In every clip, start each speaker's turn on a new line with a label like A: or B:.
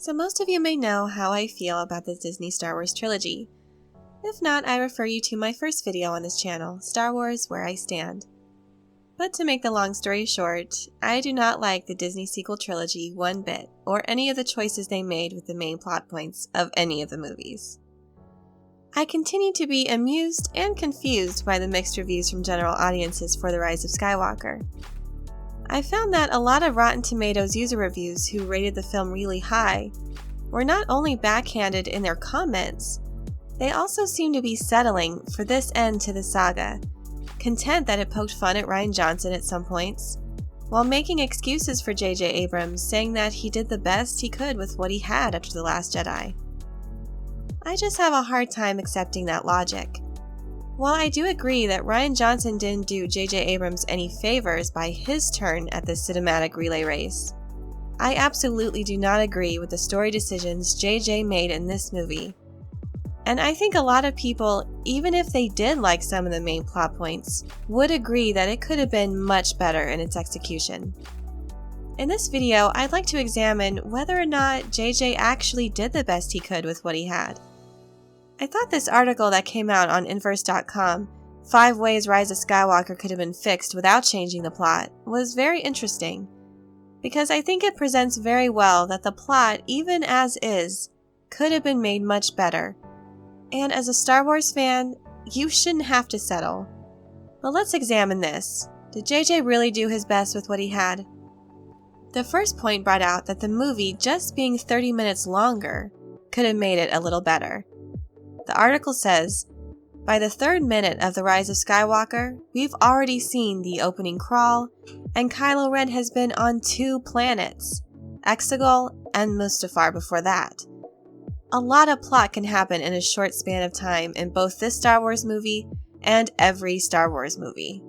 A: So most of you may know how I feel about the Disney Star Wars trilogy. If not, I refer you to my first video on this channel, Star Wars Where I Stand. But to make the long story short, I do not like the Disney sequel trilogy one bit, or any of the choices they made with the main plot points of any of the movies. I continue to be amused and confused by the mixed reviews from general audiences for The Rise of Skywalker. I found that a lot of Rotten Tomatoes user reviews who rated the film really high were not only backhanded in their comments, they also seem to be settling for this end to the saga, content that it poked fun at Rian Johnson at some points, while making excuses for JJ Abrams, saying that he did the best he could with what he had after The Last Jedi. I just have a hard time accepting that logic. While I do agree that Rian Johnson didn't do JJ Abrams any favors by his turn at the cinematic relay race, I absolutely do not agree with the story decisions JJ made in this movie. And I think a lot of people, even if they did like some of the main plot points, would agree that it could have been much better in its execution. In this video, I'd like to examine whether or not JJ actually did the best he could with what he had. I thought this article that came out on Inverse.com, 5 Ways Rise of Skywalker Could Have Been Fixed Without Changing the Plot, was very interesting, because I think it presents very well that the plot, even as is, could have been made much better. And as a Star Wars fan, you shouldn't have to settle. But let's examine this. Did JJ really do his best with what he had? The first point brought out that the movie just being 30 minutes longer could have made it a little better. The article says, by the 3rd minute of The Rise of Skywalker, we've already seen the opening crawl, and Kylo Ren has been on 2 planets, Exegol and Mustafar before that. A lot of plot can happen in a short span of time in both this Star Wars movie and every Star Wars movie.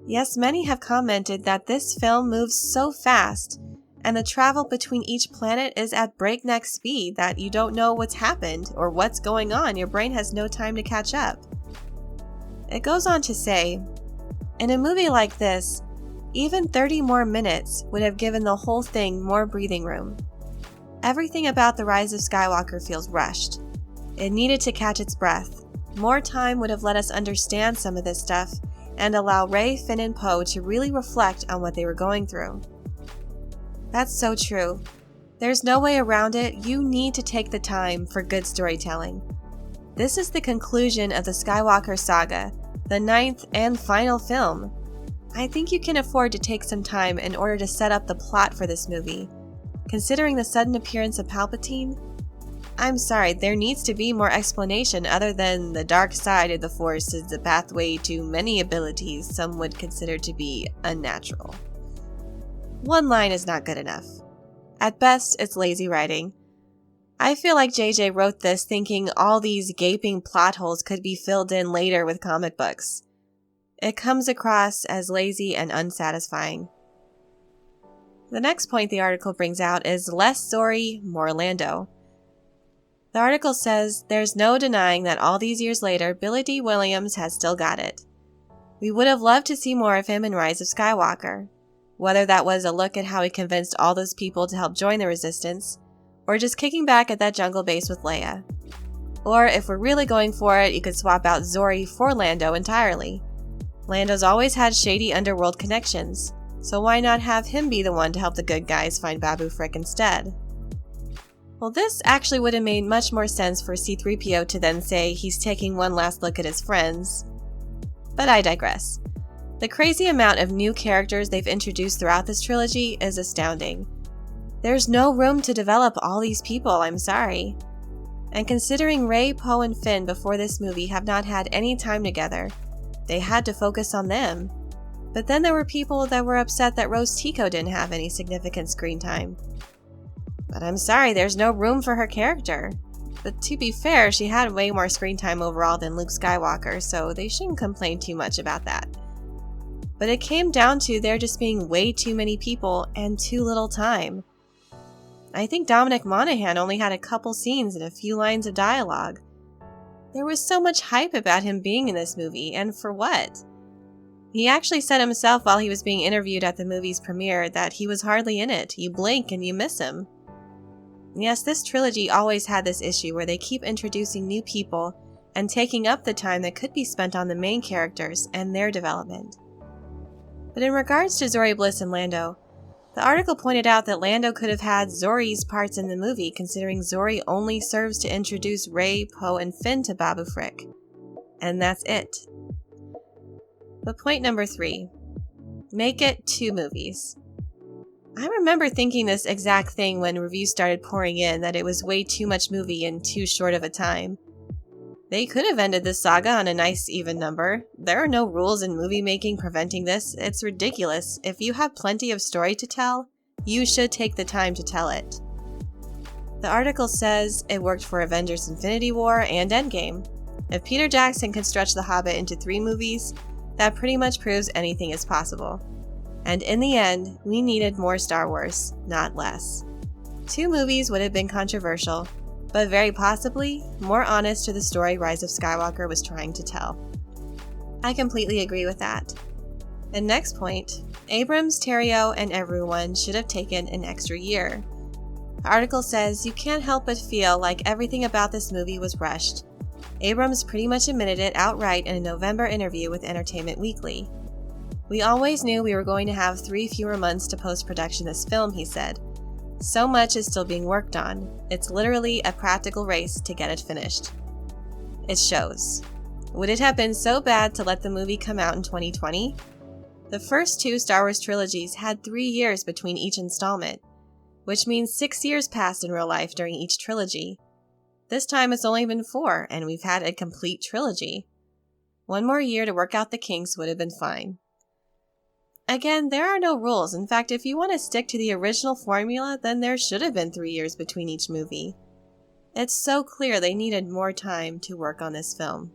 A: Yes, many have commented that this film moves so fast, and the travel between each planet is at breakneck speed that you don't know what's happened or what's going on. Your brain has no time to catch up. It goes on to say, in a movie like this, even 30 more minutes would have given the whole thing more breathing room. Everything about The Rise of Skywalker feels rushed. It needed to catch its breath. More time would have let us understand some of this stuff and allow Rey, Finn, and Poe to really reflect on what they were going through. That's so true. There's no way around it. You need to take the time for good storytelling. This is the conclusion of the Skywalker saga, the 9th and final film. I think you can afford to take some time in order to set up the plot for this movie. Considering the sudden appearance of Palpatine, I'm sorry, there needs to be more explanation other than the dark side of the Force is the pathway to many abilities some would consider to be unnatural. One line is not good enough. At best, it's lazy writing. I feel like JJ wrote this thinking all these gaping plot holes could be filled in later with comic books. It comes across as lazy and unsatisfying. The next point the article brings out is less Zori, more Lando. The article says, there's no denying that all these years later, Billy D. Williams has still got it. We would have loved to see more of him in Rise of Skywalker. Whether that was a look at how he convinced all those people to help join the Resistance, or just kicking back at that jungle base with Leia. Or if we're really going for it, you could swap out Zori for Lando entirely. Lando's always had shady underworld connections, so why not have him be the one to help the good guys find Babu Frick instead? Well, this actually would have made much more sense for C-3PO to then say he's taking one last look at his friends. But I digress. The crazy amount of new characters they've introduced throughout this trilogy is astounding. There's no room to develop all these people, I'm sorry. And considering Rey, Poe, and Finn before this movie have not had any time together, they had to focus on them. But then there were people that were upset that Rose Tico didn't have any significant screen time. But I'm sorry, there's no room for her character. But to be fair, she had way more screen time overall than Luke Skywalker, so they shouldn't complain too much about that. But it came down to there just being way too many people and too little time. I think Dominic Monaghan only had a couple scenes and a few lines of dialogue. There was so much hype about him being in this movie, and for what? He actually said himself while he was being interviewed at the movie's premiere that he was hardly in it. You blink and you miss him. Yes, this trilogy always had this issue where they keep introducing new people and taking up the time that could be spent on the main characters and their development. But in regards to Zori Bliss and Lando, the article pointed out that Lando could have had Zori's parts in the movie, considering Zori only serves to introduce Rey, Poe, and Finn to Babu Frick. And that's it. But point number 3. Make it 2 movies. I remember thinking this exact thing when reviews started pouring in, that it was way too much movie in too short of a time. They could have ended this saga on a nice even number. There are no rules in movie making preventing this. It's ridiculous. If you have plenty of story to tell, you should take the time to tell it. The article says it worked for Avengers Infinity War and Endgame. If Peter Jackson could stretch The Hobbit into 3 movies, that pretty much proves anything is possible. And in the end, we needed more Star Wars, not less. 2 movies would have been controversial, but very possibly more honest to the story Rise of Skywalker was trying to tell. I completely agree with that. And next point, Abrams, Terrio, and everyone should have taken an extra year. The article says you can't help but feel like everything about this movie was rushed. Abrams pretty much admitted it outright in a November interview with Entertainment Weekly. "We always knew we were going to have 3 fewer months to post-production this film," he said. "So much is still being worked on. It's literally a practical race to get it finished." It shows. Would it have been so bad to let the movie come out in 2020? The first 2 Star Wars trilogies had 3 years between each installment, which means 6 years passed in real life during each trilogy. This time it's only been 4, and we've had a complete trilogy. 1 more year to work out the kinks would have been fine. Again, there are no rules. In fact, if you want to stick to the original formula, then there should have been 3 years between each movie. It's so clear they needed more time to work on this film.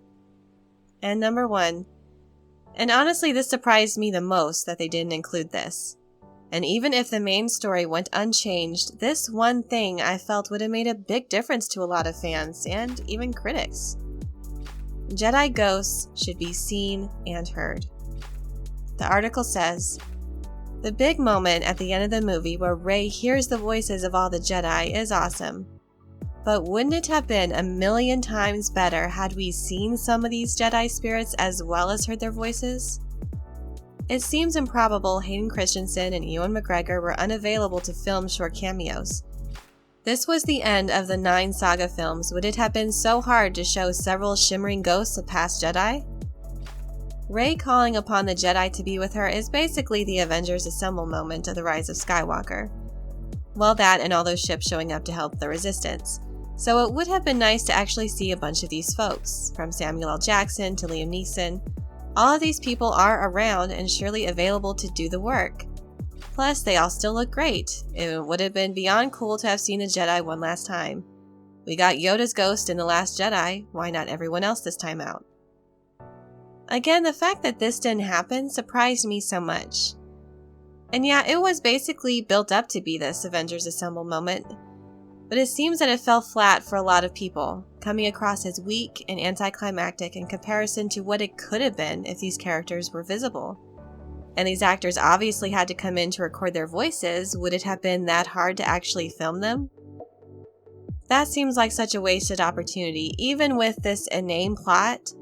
A: And number 1, and honestly this surprised me the most that they didn't include this. And even if the main story went unchanged, this one thing I felt would have made a big difference to a lot of fans and even critics. Jedi ghosts should be seen and heard. The article says, "The big moment at the end of the movie where Rey hears the voices of all the Jedi is awesome. But wouldn't it have been a million times better had we seen some of these Jedi spirits as well as heard their voices? It seems improbable Hayden Christensen and Ewan McGregor were unavailable to film short cameos. This was the end of the 9 saga films. Would it have been so hard to show several shimmering ghosts of past Jedi? Rey calling upon the Jedi to be with her is basically the Avengers Assemble moment of the Rise of Skywalker. Well, that and all those ships showing up to help the Resistance. So it would have been nice to actually see a bunch of these folks, from Samuel L. Jackson to Liam Neeson. All of these people are around and surely available to do the work. Plus, they all still look great. It would have been beyond cool to have seen the Jedi one last time. We got Yoda's ghost in The Last Jedi, why not everyone else this time out? Again, the fact that this didn't happen surprised me so much. And yeah, it was basically built up to be this Avengers Assemble moment, but it seems that it fell flat for a lot of people, coming across as weak and anticlimactic in comparison to what it could have been if these characters were visible. And these actors obviously had to come in to record their voices. Would it have been that hard to actually film them? That seems like such a wasted opportunity, even with this inane plot.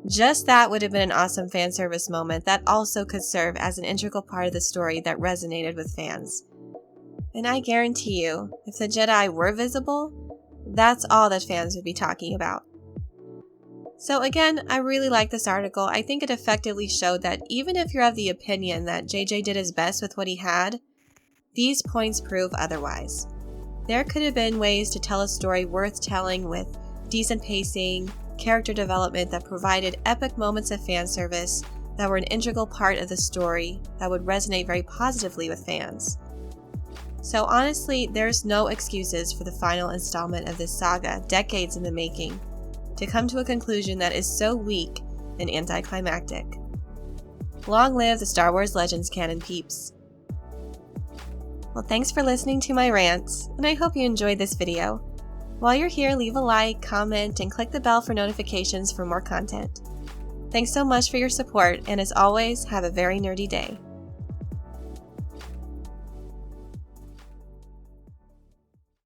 A: Just that would have been an awesome fan service moment that also could serve as an integral part of the story that resonated with fans. And I guarantee you, if the Jedi were visible, that's all that fans would be talking about. So again, I really like this article. I think it effectively showed that even if you're of the opinion that JJ did his best with what he had, these points prove otherwise. There could have been ways to tell a story worth telling with decent pacing, character development that provided epic moments of fan service that were an integral part of the story that would resonate very positively with fans. So honestly, there's no excuses for the final installment of this saga, decades in the making, to come to a conclusion that is so weak and anticlimactic. Long live the Star Wars Legends canon, peeps. Well, thanks for listening to my rants, and I hope you enjoyed this video. While you're here, leave a like, comment, and click the bell for notifications for more content. Thanks so much for your support, and as always, have a very nerdy day.